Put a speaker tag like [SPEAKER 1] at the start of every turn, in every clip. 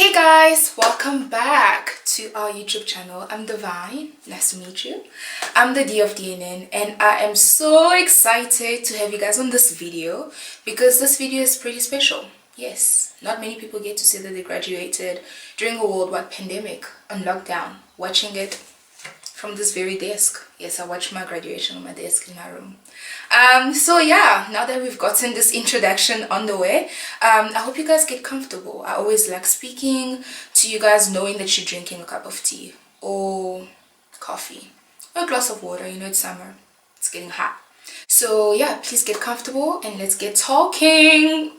[SPEAKER 1] Hey guys, welcome back to our YouTube channel. I'm Divine. Nice to meet you. I'm the D of DNN and I am so excited to have you guys on this video because this video is pretty special. Yes, not many people get to see that they graduated during a worldwide pandemic on lockdown, watching it from this very desk. Yes, I watched my graduation on my desk in my room. So yeah, now that we've gotten this introduction on the way, I hope you guys get comfortable. I always like speaking to you guys knowing that you're drinking a cup of tea or coffee or a glass of water. You know, it's summer, it's getting hot. So yeah, please get comfortable and let's get talking.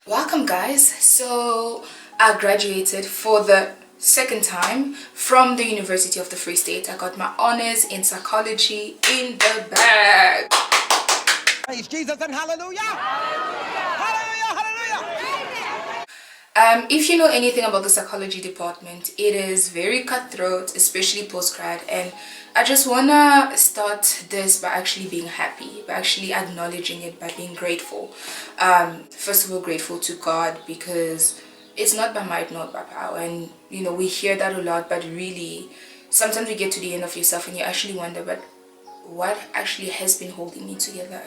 [SPEAKER 1] Welcome guys. So I graduated for the second time from the University of the Free State. I got my honors in psychology in the bag.
[SPEAKER 2] Praise Jesus and hallelujah! Hallelujah! Hallelujah!
[SPEAKER 1] If you know anything about the psychology department, it is very cutthroat, especially post-grad, and I just wanna start this by actually being happy, by actually acknowledging it, by being grateful. First of all, grateful to God because it's not by might, not by power, and you know we hear that a lot, but really sometimes we get to the end of yourself and you actually wonder, but what actually has been holding me together?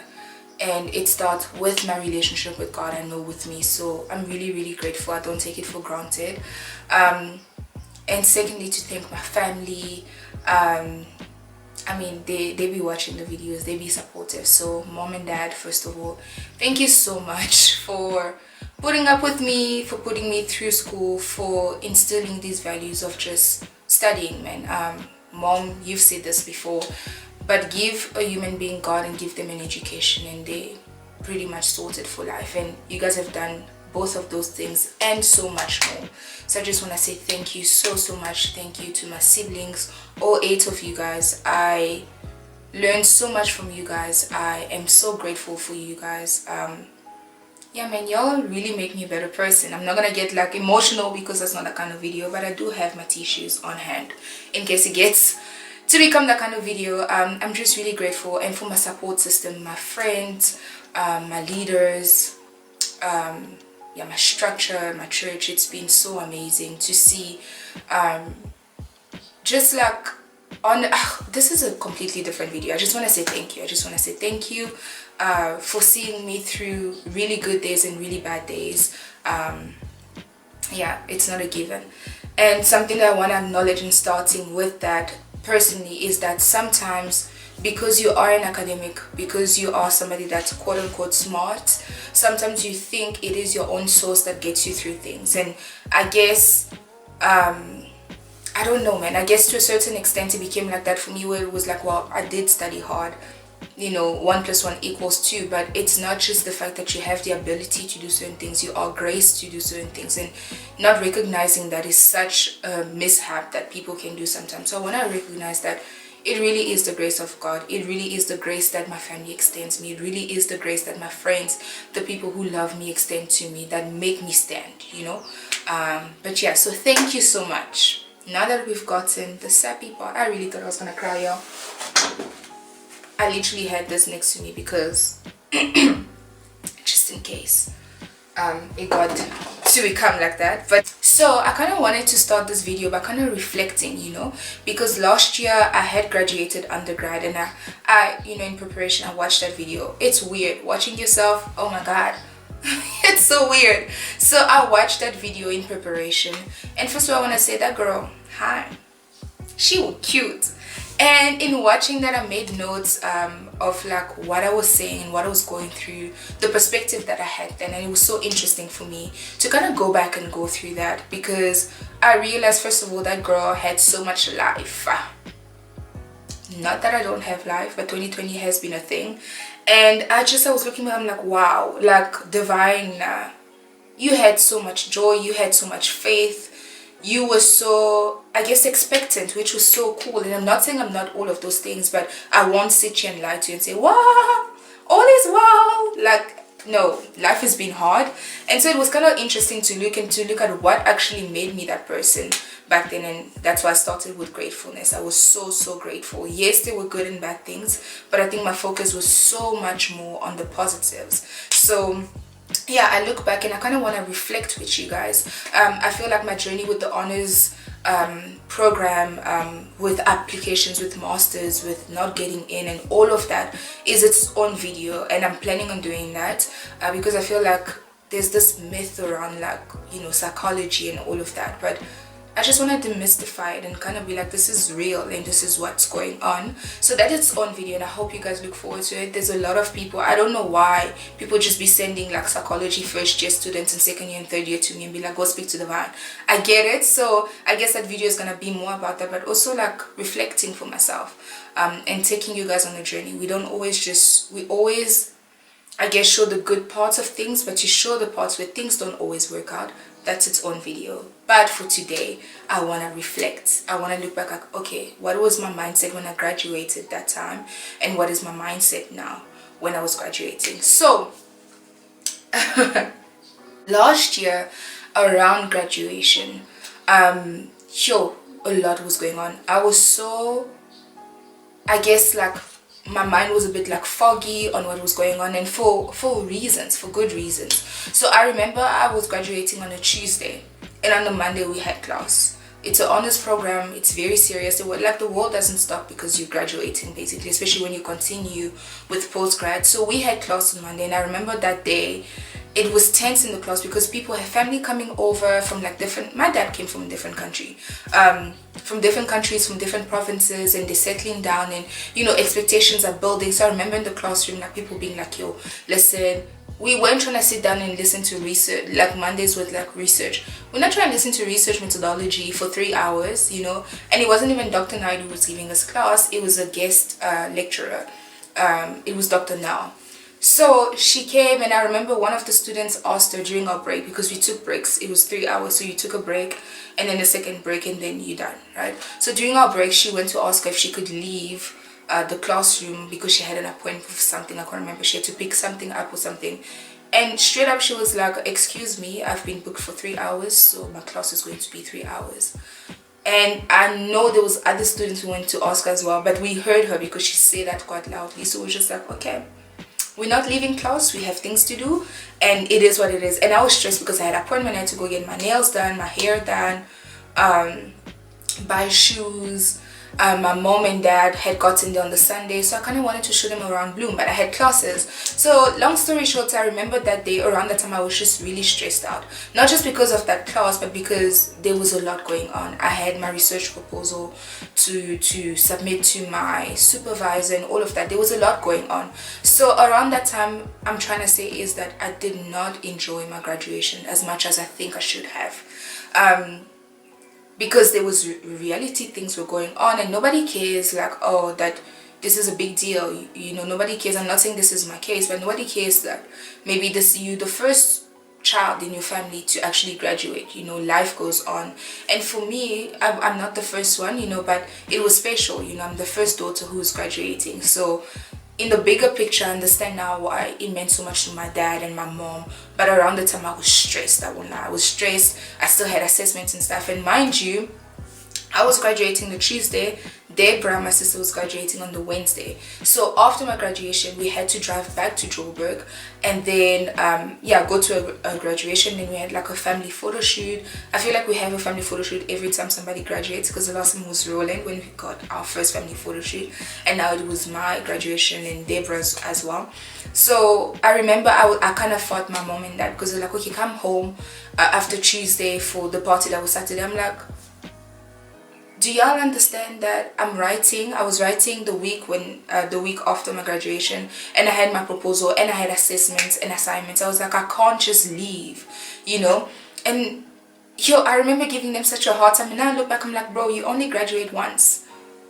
[SPEAKER 1] And it starts with my relationship with God, I know, with me. So I'm really grateful. I don't take it for granted. And secondly, to thank my family. I mean, they be watching the videos, they be supportive. So mom and dad, first of all, thank you so much for putting up with me, for putting me through school, for instilling these values of just studying, man. Mom, you've said this before, but give a human being God and give them an education and they pretty much sorted for life, and you guys have done both of those things and so much more. So I just want to say thank you so much. Thank you to my siblings, all 8 of you guys. I learned so much from you guys. I am so grateful for you guys. Yeah man, y'all really make me a better person. I'm not gonna get like emotional because that's not that kind of video, but I do have my tissues on hand in case it gets to become that kind of video. I'm just really grateful, and for my support system, my friends, my leaders, yeah, my structure, my church. It's been so amazing to see, just like on this is a completely different video. I just want to say thank you. I just want to say thank you for seeing me through really good days and really bad days. Yeah, it's not a given, and something that I want to acknowledge in starting with that personally is that sometimes, because you are an academic, because you are somebody that's quote-unquote smart, sometimes you think it is your own source that gets you through things. And I guess I don't know, man, I guess to a certain extent it became like that for me, where it was like, well, I did study hard, you know, 1 + 1 = 2, but it's not just the fact that you have the ability to do certain things, you are graced to do certain things, and not recognizing that is such a mishap that people can do sometimes. So when I recognize that it really is the grace of God, it really is the grace that my family extends me, it really is the grace that my friends, the people who love me, extend to me, that make me stand, you know. But yeah, so thank you so much. Now that we've gotten the sappy part, I really thought I was gonna cry, y'all. I literally had this next to me because just in case it got to become like that. But so I kind of wanted to start this video by kind of reflecting, you know, because last year I had graduated undergrad, and I you know, in preparation I watched that video. It's weird watching yourself, oh my god. It's so weird. So I watched that video in preparation, and first of all I want to say that girl, hi, she was cute. And in watching that, I made notes of like what I was saying, what I was going through, the perspective that I had then, and it was so interesting for me to kind of go back and go through that, because I realized, first of all, that girl had so much life. Not that I don't have life, but 2020 has been a thing, and I was looking at her, I'm like, wow, like Divine, you had so much joy, you had so much faith, you were so, I guess, expectant, which was so cool. And I'm not saying I'm not all of those things, but I won't sit here and lie to you and say, wow, all is well. Like, no, life has been hard. And so it was kind of interesting to look at what actually made me that person back then. And that's why I started with gratefulness. I was so grateful. Yes, there were good and bad things, but I think my focus was so much more on the positives. So yeah, I look back and I kind of want to reflect with you guys. I feel like my journey with the honors program, with applications, with masters, with not getting in and all of that is its own video, and I'm planning on doing that because I feel like there's this myth around, like, you know, psychology and all of that, but I just want to demystify it and kind of be like, this is real and this is what's going on. So that it's on video, and I hope you guys look forward to it. There's a lot of people, I don't know why people just be sending like psychology first year students and second year and third year to me and be like, go speak to the Divine. I get it. So I guess that video is going to be more about that, but also like reflecting for myself and taking you guys on a journey. We always, I guess, show the good parts of things, but you show the parts where things don't always work out. That's its own video. But for today, I want to reflect. I want to look back like, okay, what was my mindset when I graduated that time, and what is my mindset now when I was graduating? So last year around graduation, a lot was going on. I was so, I guess, like, my mind was a bit like foggy on what was going on, and for good reasons. So I remember I was graduating on a Tuesday, and on the Monday we had class. It's an honors program. It's very serious. The world doesn't stop because you're graduating, basically, especially when you continue with postgrad. So we had class on Monday, and I remember that day it was tense in the class because people had family coming over from like different, my dad came from a different country, from different countries, from different provinces, and they're settling down, and you know, expectations are building. So I remember in the classroom, like, people being like, yo, listen, we weren't trying to sit down and listen to research, like Mondays with like research. We're not trying to listen to research methodology for 3 hours, you know. And it wasn't even Dr. Naidu who was giving us class, it was a guest lecturer. It was Dr. Now. So she came, and I remember one of the students asked her during our break, because we took breaks, it was 3 hours, so you took a break and then a second break and then you're done, right? So during our break, she went to ask her if she could leave the classroom because she had an appointment for something. I can't remember, she had to pick something up or something, and straight up she was like, excuse me, I've been booked for 3 hours, so my class is going to be 3 hours. And I know there was other students who went to ask as well, but we heard her because she said that quite loudly. So we're just like, okay, we're not leaving class, we have things to do, and it is what it is. And I was stressed because I had an appointment. I had to go get my nails done, my hair done, buy shoes. My mom and dad had gotten there on the Sunday, so I kind of wanted to show them around Bloom, but I had classes. So long story short, I remember that day, around that time, I was just really stressed out. Not just because of that class, but because there was a lot going on. I had my research proposal to submit to my supervisor and all of that. There was a lot going on. So around that time, I'm trying to say is that I did not enjoy my graduation as much as I think I should have. Because there was reality, things were going on, and nobody cares, like, oh, that this is a big deal, you know, nobody cares. I'm not saying this is my case, but nobody cares that maybe you the first child in your family to actually graduate, you know, life goes on. And for me, I'm not the first one, you know, but it was special, you know, I'm the first daughter who's graduating. So in the bigger picture, I understand now why it meant so much to my dad and my mom. But around the time, I was stressed. I won't lie. I was stressed. I still had assessments and stuff. And mind you, I was graduating the Tuesday. Debra, my sister, was graduating on the Wednesday. So after my graduation, we had to drive back to Joburg and then go to a graduation. Then we had like a family photo shoot. I feel like we have a family photo shoot every time somebody graduates, because the last time was Roland when we got our first family photo shoot, and now it was my graduation and Debra's as well. So I remember I kind of fought my mom and dad, because they're like, okay, come home after Tuesday for the party that was Saturday. I'm like, do y'all understand that I was writing the week after my graduation, and I had my proposal and I had assessments and assignments. I was like, I can't just leave, you know. And I remember giving them such a hard time, and now I look back, I'm like, bro, you only graduate once,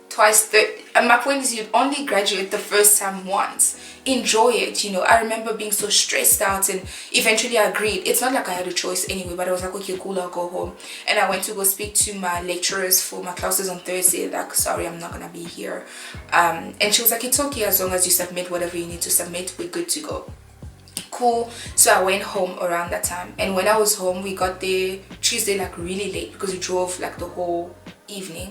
[SPEAKER 1] twice, and my point is, you'd only graduate the first time once. Enjoy it, you know. I remember being so stressed out, and eventually I agreed. It's not like I had a choice anyway, but I was like, okay, cool, I'll go home. And I went to go speak to my lecturers for my classes on Thursday, like, sorry, I'm not gonna be here. And she was like, it's okay, as long as you submit whatever you need to submit, we're good to go. cool. So I went home around that time, and when I was home, we got there Tuesday like really late because we drove like the whole evening.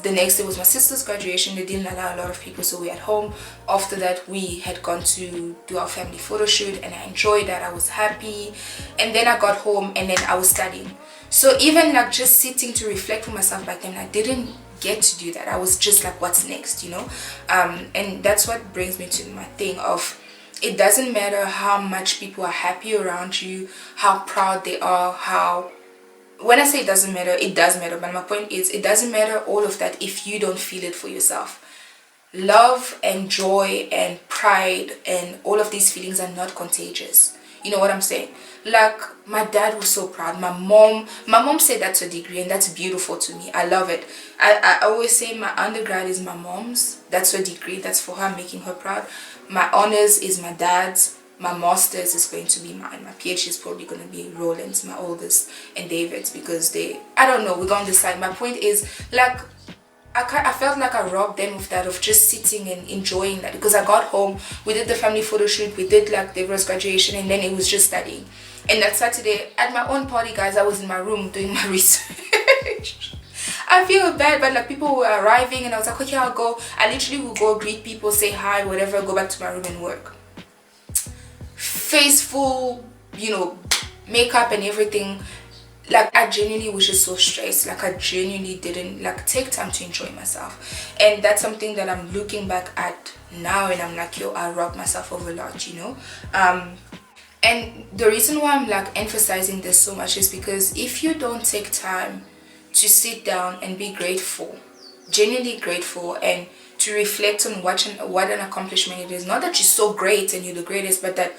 [SPEAKER 1] The next day was my sister's graduation. They didn't allow a lot of people, so we at home. After that, we had gone to do our family photo shoot, and I enjoyed that. I was happy. And then I got home, and then I was studying. So even like just sitting to reflect for myself back then, I didn't get to do that. I was just like, what's next, you know? And that's what brings me to my thing of, it doesn't matter how much people are happy around you, how proud they are, how, when I say it doesn't matter, it does matter, but my point is, it doesn't matter all of that if you don't feel it for yourself. Love and joy and pride and all of these feelings are not contagious. You know what I'm saying? Like, my dad was so proud. My mom said that to a degree, and that's beautiful to me. I love it. I always say my undergrad is my mom's. That's her degree. That's for her, making her proud. My honors is my dad's. My master's is going to be mine. My PhD is probably going to be Roland's, my oldest, and David's, because I don't know, we're going to decide. My point is, like, I felt like I robbed them of that, of just sitting and enjoying that, because I got home, we did the family photo shoot, we did like Deborah's graduation, and then it was just studying. And that Saturday, at my own party, guys, I was in my room doing my research. I feel bad, but like people were arriving, and I was like, okay, I'll go. I literally will go greet people, say hi, whatever, go back to my room and work. Face full, you know, makeup and everything. Like, I genuinely was just so stressed. Like, I genuinely didn't like take time to enjoy myself, and that's something that I'm looking back at now, and I'm like, yo, I robbed myself of a lot, you know. And the reason why I'm like emphasizing this so much is because if you don't take time to sit down and be grateful, genuinely grateful, and to reflect on what an accomplishment it is, not that you're so great and you're the greatest, but that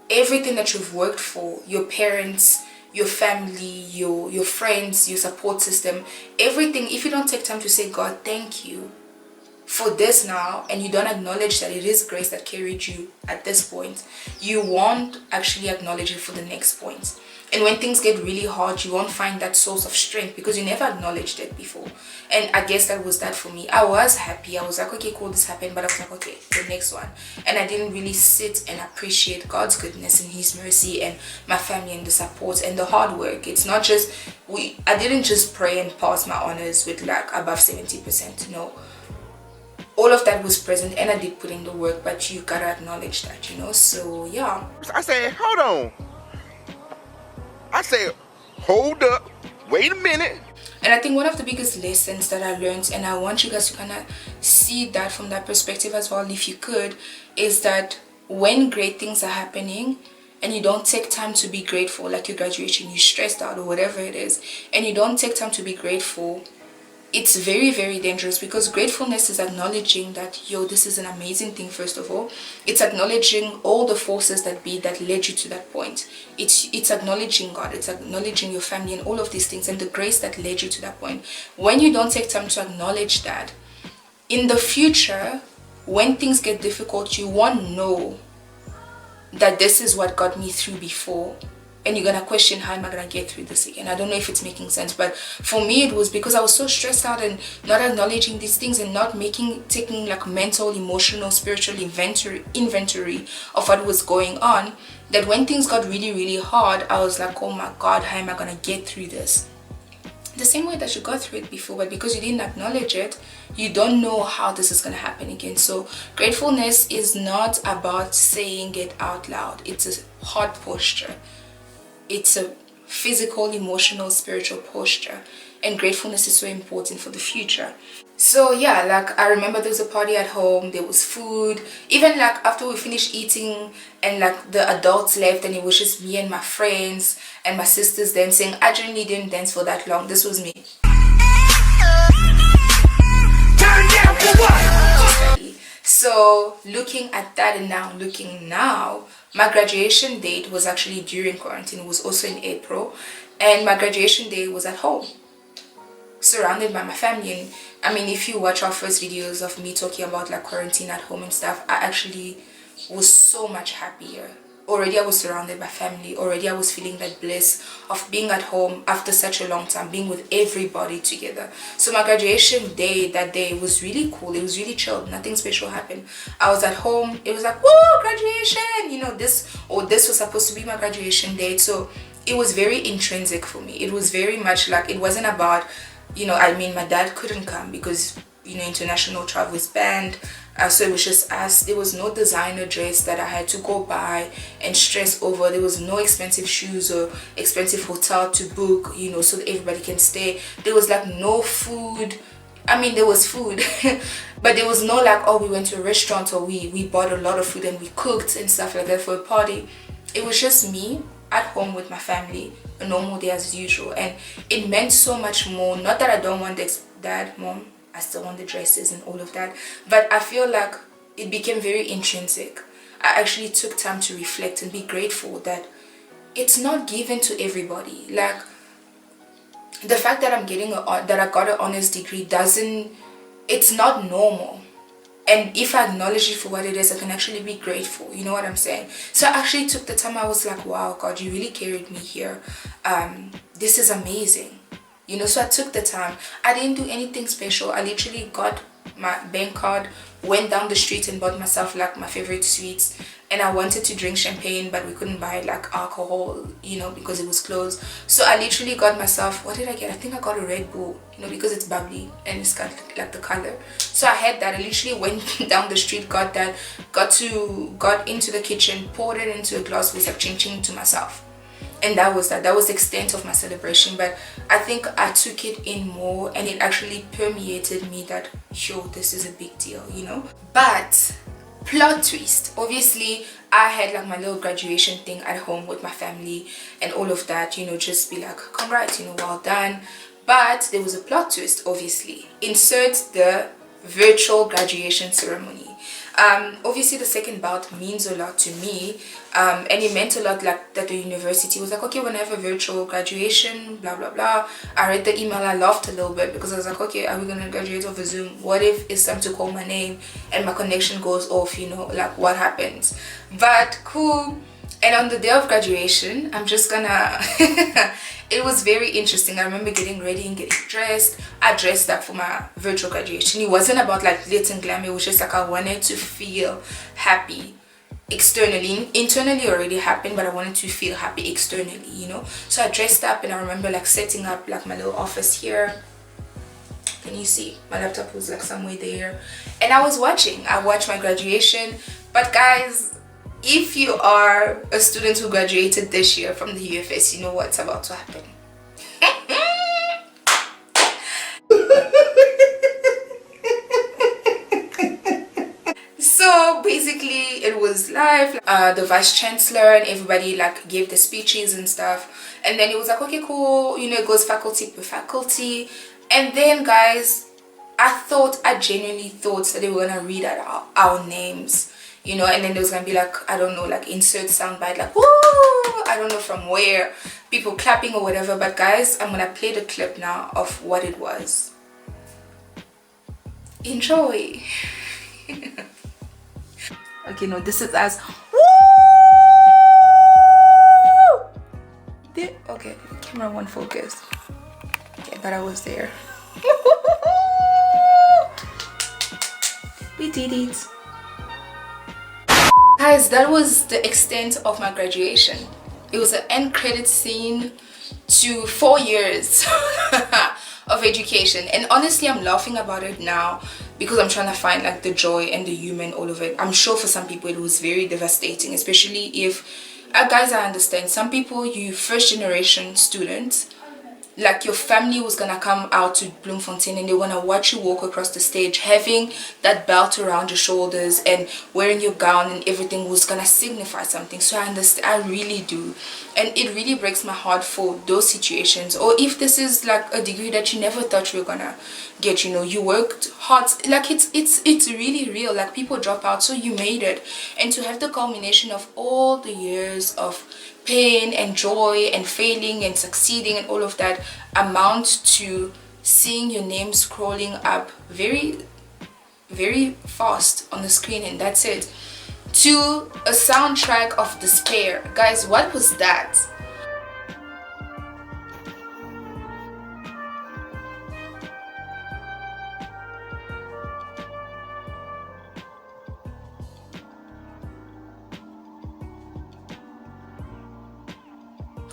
[SPEAKER 1] everything that you've worked for, your parents, your family, your friends, your support system, everything, if you don't take time to say, God, thank you for this now, and you don't acknowledge that it is grace that carried you at this point, you won't actually acknowledge it for the next point. And when things get really hard, you won't find that source of strength because you never acknowledged it before. And I guess that was that for me. I was happy. I was like, okay, cool, this happened. But I was like, okay, the next one. And I didn't really sit and appreciate God's goodness and His mercy and my family and the support and the hard work. It's not just, I didn't just pray and pass my honors with like above 70%. No. All of that was present, and I did put in the work, but you gotta acknowledge that, you know. So yeah.
[SPEAKER 3] I said, hold on. I said, hold up, wait a minute.
[SPEAKER 1] And I think one of the biggest lessons that I learned, and I want you guys to kind of see that from that perspective as well, if you could, is that when great things are happening and you don't take time to be grateful, like your graduation, you're stressed out or whatever it is, and you don't take time to be grateful, it's very, very dangerous, because gratefulness is acknowledging that, yo, this is an amazing thing. First of all, it's acknowledging all the forces that led you to that point. It's acknowledging God, it's acknowledging your family and all of these things and the grace that led you to that point. When you don't take time to acknowledge that, in the future, when things get difficult, you won't know that this is what got me through before. And you're gonna question, how am I gonna get through this again? I don't know if it's making sense, but for me it was because I was so stressed out and not acknowledging these things and not taking like mental, emotional, spiritual inventory of what was going on, that when things got really, really hard, I was like, oh my God, how am I gonna get through this? The same way that you got through it before, but because you didn't acknowledge it, you don't know how this is gonna happen again. So gratefulness is not about saying it out loud. It's a heart posture. It's a physical, emotional, spiritual posture, and gratefulness is so important for the future. So yeah, like I remember there was a party at home, there was food, even like after we finished eating and like the adults left and it was just me and my friends and my sisters dancing. I generally didn't dance for that long. This was me. Turn down for what? So looking at that and now looking now, my graduation date was actually during quarantine. It was also in April, and my graduation day was at home, surrounded by my family. And I mean, if you watch our first videos of me talking about like quarantine at home and stuff, I actually was so much happier already I was surrounded by family. Already I was feeling that bliss of being at home after such a long time, being with everybody together. So my graduation day, that day, was really cool. It was really chilled. Nothing special happened. I was at home. It was like, woo, graduation. You know, this was supposed to be my graduation date. So it was very intrinsic for me. It was very much like, it wasn't about, you know, I mean, my dad couldn't come because, you know, international travel is banned. So it was just us. There was no designer dress that I had to go buy and stress over. There was no expensive shoes or expensive hotel to book, you know, so that everybody can stay. There was like no food. I mean, there was food, but there was no like, oh, we went to a restaurant or we bought a lot of food and we cooked and stuff like that for a party. It was just me at home with my family, a normal day as usual. And it meant so much more. Not that I don't want this, dad, mom, I still want the dresses and all of that, but I feel like it became very intrinsic. I actually took time to reflect and be grateful that it's not given to everybody. Like, the fact that that I got an honors degree doesn't, it's not normal. And if I acknowledge it for what it is, I can actually be grateful. You know what I'm saying? So I actually took the time. I was like, wow, God, you really carried me here. This is amazing. You know, so I took the time. I didn't do anything special. I literally got my bank card, went down the street and bought myself like my favorite sweets. And I wanted to drink champagne, but we couldn't buy like alcohol, you know, because it was closed. So I literally got myself, what did I get? I think I got a Red Bull, you know, because it's bubbly and it's got like the color. So I had that. I literally went down the street, got that, got into the kitchen, poured it into a glass, was like ching ching to myself. And that was the extent of my celebration. But I think I took it in more and it actually permeated me that, yo, this is a big deal, you know. But plot twist, obviously I had like my little graduation thing at home with my family and all of that, you know, just be like, congrats, you know, well done. But there was a plot twist, obviously. Insert the virtual graduation ceremony. Obviously the second bout means a lot to me, and it meant a lot, like that the university was like, okay, we're gonna have a virtual graduation, blah blah blah. I read the email, I laughed a little bit because I was like, okay, are we gonna graduate over Zoom? What if it's time to call my name and my connection goes off, you know, like what happens? But cool. And on the day of graduation, I'm just gonna it was very interesting. I remember getting ready and getting dressed. I dressed up for my virtual graduation. It wasn't about like glitz and glam. It was just like I wanted to feel happy externally. Internally already happened, but I wanted to feel happy externally, you know. So I dressed up and I remember like setting up like my little office here. Can you see? My laptop was like somewhere there. And I was watching. I watched my graduation. But guys, if you are a student who graduated this year from the UFS, you know what's about to happen. So basically it was live. The vice chancellor and everybody like gave the speeches and stuff, and then it was like, okay, cool, you know, it goes faculty per faculty. And then guys, I genuinely thought that they were gonna read out our names, you know, and then there was gonna be like, I don't know, like insert soundbite like, woo, I don't know from where, people clapping or whatever. But guys, I'm gonna play the clip now of what it was. Enjoy. Okay, no, this is as woo. Okay, camera won't focus. Okay, but I was there. We did it. Guys, that was the extent of my graduation. It was an end credit scene to 4 years of education. And honestly, I'm laughing about it now because I'm trying to find like the joy and the humor in all of it. I'm sure for some people it was very devastating, especially if guys, I understand some people, you first generation students, like your family was gonna come out to Bloemfontein and they wanna watch you walk across the stage, having that belt around your shoulders and wearing your gown and everything was gonna signify something. So I understand, I really do, and it really breaks my heart for those situations. Or if this is like a degree that you never thought you were gonna get, you know, you worked hard, like it's really real, like people drop out, so you made it. And to have the culmination of all the years of pain and joy and failing and succeeding and all of that amount to seeing your name scrolling up very, very fast on the screen, and that's it. to a soundtrack of despair. Guys, what was that?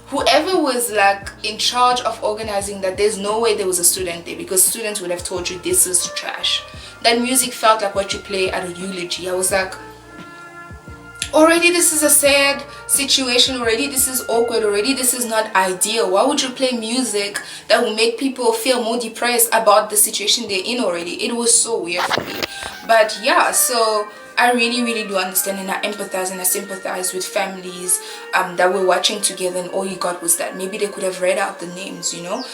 [SPEAKER 1] Whoever was like in charge of organizing that, there's no way there was a student there, because students would have told you this is trash. That music felt like what you play at a eulogy. I was like, already this is a sad situation, already this is awkward, already this is not ideal. Why would you play music that will make people feel more depressed about the situation they're in already? It was so weird for me. But yeah, so I really do understand, and I empathize and I sympathize with families that were watching together, and all you got was that. Maybe they could have read out the names, you know.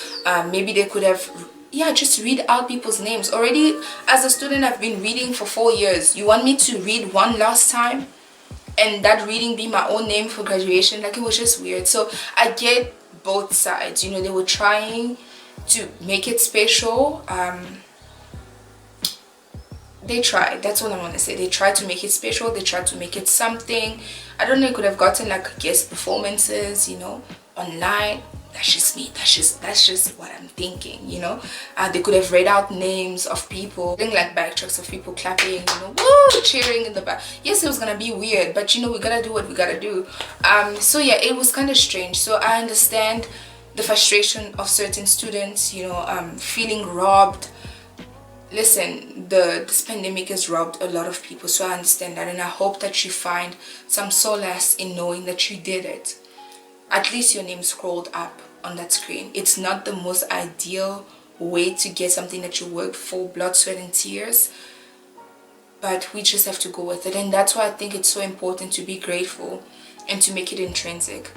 [SPEAKER 1] Maybe they could have, yeah, just read out people's names. Already as a student, I've been reading for 4 years. You want me to read one last time and that reading be my own name for graduation? Like, it was just weird. So I get both sides, you know. They were trying to make it special. They tried, that's what I want to say. They tried to make it special, they tried to make it something. I don't know, it could have gotten like guest performances, you know, online. That's just me, that's just what I'm thinking, you know. They could have read out names of people, doing like backtracks of people clapping, you know, woo, cheering in the back. Yes, it was gonna be weird, but you know, we gotta do what we gotta do. So yeah, it was kind of strange. So I understand the frustration of certain students, you know, feeling robbed. Listen, this pandemic has robbed a lot of people, so I understand that, and I hope that you find some solace in knowing that you did it. At least your name scrolled up on that screen. It's not the most ideal way to get something that you worked for, blood, sweat and tears, but we just have to go with it. And that's why I think it's so important to be grateful and to make it intrinsic,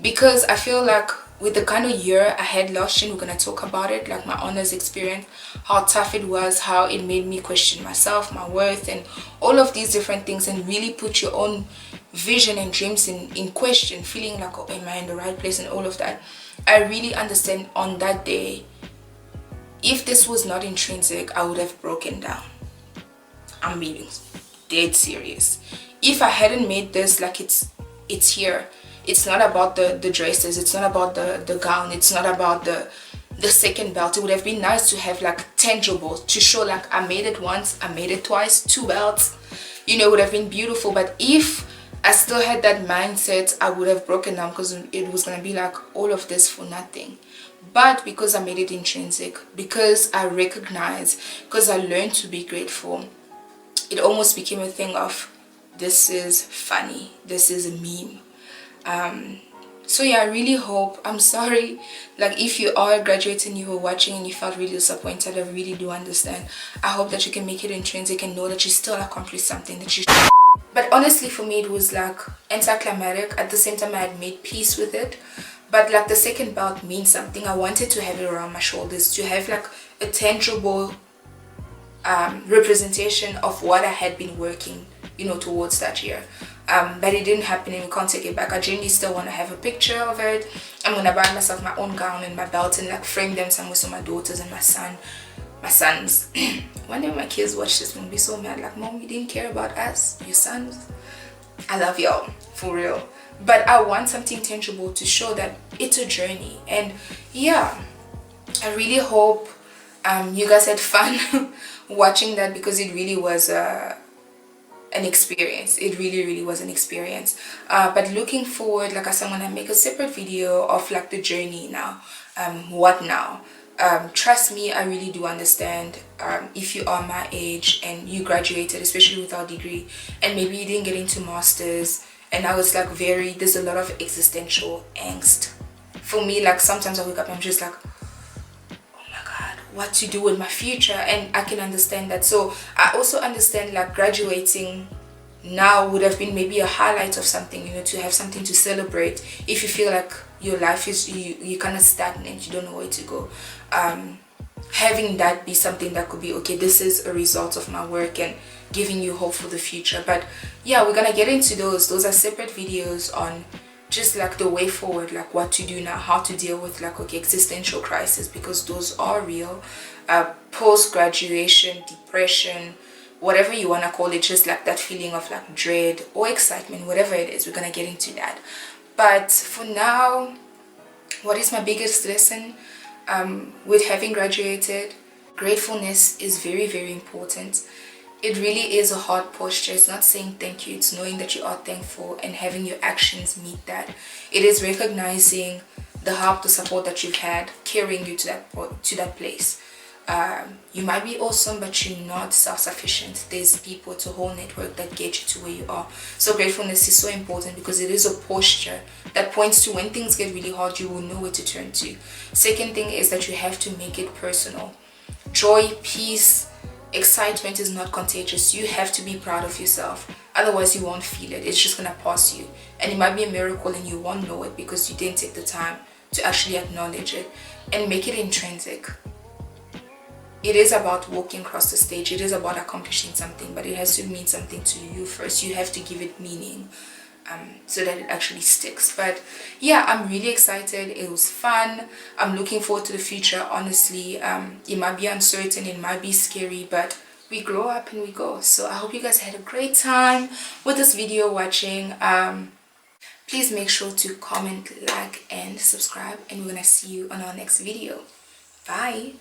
[SPEAKER 1] because I feel like with the kind of year I had last year, we're gonna talk about it, like my honors experience, how tough it was, how it made me question myself, my worth, and all of these different things, and really put your own vision and dreams in question, feeling like, oh, am I in the right place, and all of that. I really understand on that day, if this was not intrinsic, I would have broken down. I'm being dead serious. If I hadn't made this like it's here. It's not about the dresses, it's not about the gown, it's not about the second belt. It would have been nice to have like tangible, to show like I made it once, I made it twice, 2 belts, you know. It would have been beautiful. But if I still had that mindset, I would have broken down, because it was gonna be like all of this for nothing. But because I made it intrinsic, because I recognize, because I learned to be grateful, it almost became a thing of, this is funny, this is a meme. So yeah, I really hope, I'm sorry, like if you are graduating, you were watching and you felt really disappointed, I really do understand. I hope that you can make it intrinsic and know that you still accomplished something that you should. But honestly, for me, it was like anticlimactic. At the same time, I had made peace with it, but like the second belt means something. I wanted to have it around my shoulders, to have like a tangible representation of what I had been working, you know, towards that year. But it didn't happen, and we can't take it back. I genuinely still want to have a picture of it. I'm gonna buy myself my own gown and my belt and like frame them somewhere so my daughters and my sons one day my kids watch this and be so mad, like, Mom, you didn't care about us, your sons. I love y'all, for real. But I want something tangible to show that it's a journey. And yeah, I really hope you guys had fun watching that, because it really was an experience. It really was an experience. But looking forward, like I said, I'm gonna make a separate video of like the journey now. What now? Trust me, I really do understand. If you are my age and you graduated, especially without degree, and maybe you didn't get into masters, and now it's like there's a lot of existential angst for me. Like sometimes I wake up and I'm just like, what to do with my future, and I can understand that. So I also understand like graduating now would have been maybe a highlight of something, you know, to have something to celebrate if you feel like your life is you kind of stagnant, you don't know where to go. Having that be something that could be, okay, this is a result of my work, and giving you hope for the future. But yeah, we're gonna get into those are separate videos on just like the way forward, like what to do now, how to deal with like, okay, existential crisis, because those are real. Post-graduation depression, whatever you want to call it, just like that feeling of like dread or excitement, whatever it is. We're gonna get into that. But for now, what is my biggest lesson with having graduated? Gratefulness is very, very important. It really is a hard posture. It's not saying thank you, it's knowing that you are thankful and having your actions meet that. It is recognizing the help, the support that you've had, carrying you to that place. You might be awesome, but you're not self-sufficient. There's people, it's a whole network that get you to where you are. So gratefulness is so important because it is a posture that points to when things get really hard, you will know where to turn to. Second thing is that you have to make it personal. Joy, peace, excitement is not contagious. You have to be proud of yourself, otherwise you won't feel it. It's just gonna pass you, and it might be a miracle and you won't know it because you didn't take the time to actually acknowledge it and make it intrinsic. It is about walking across the stage, it is about accomplishing something, but it has to mean something to you first. You have to give it meaning so that it actually sticks. But yeah, I'm really excited. It was fun. I'm looking forward to the future. Honestly, it might be uncertain, it might be scary, but we grow up and we go. So I hope you guys had a great time with this video watching. Please make sure to comment, like, and subscribe, and we're gonna see you on our next video. Bye.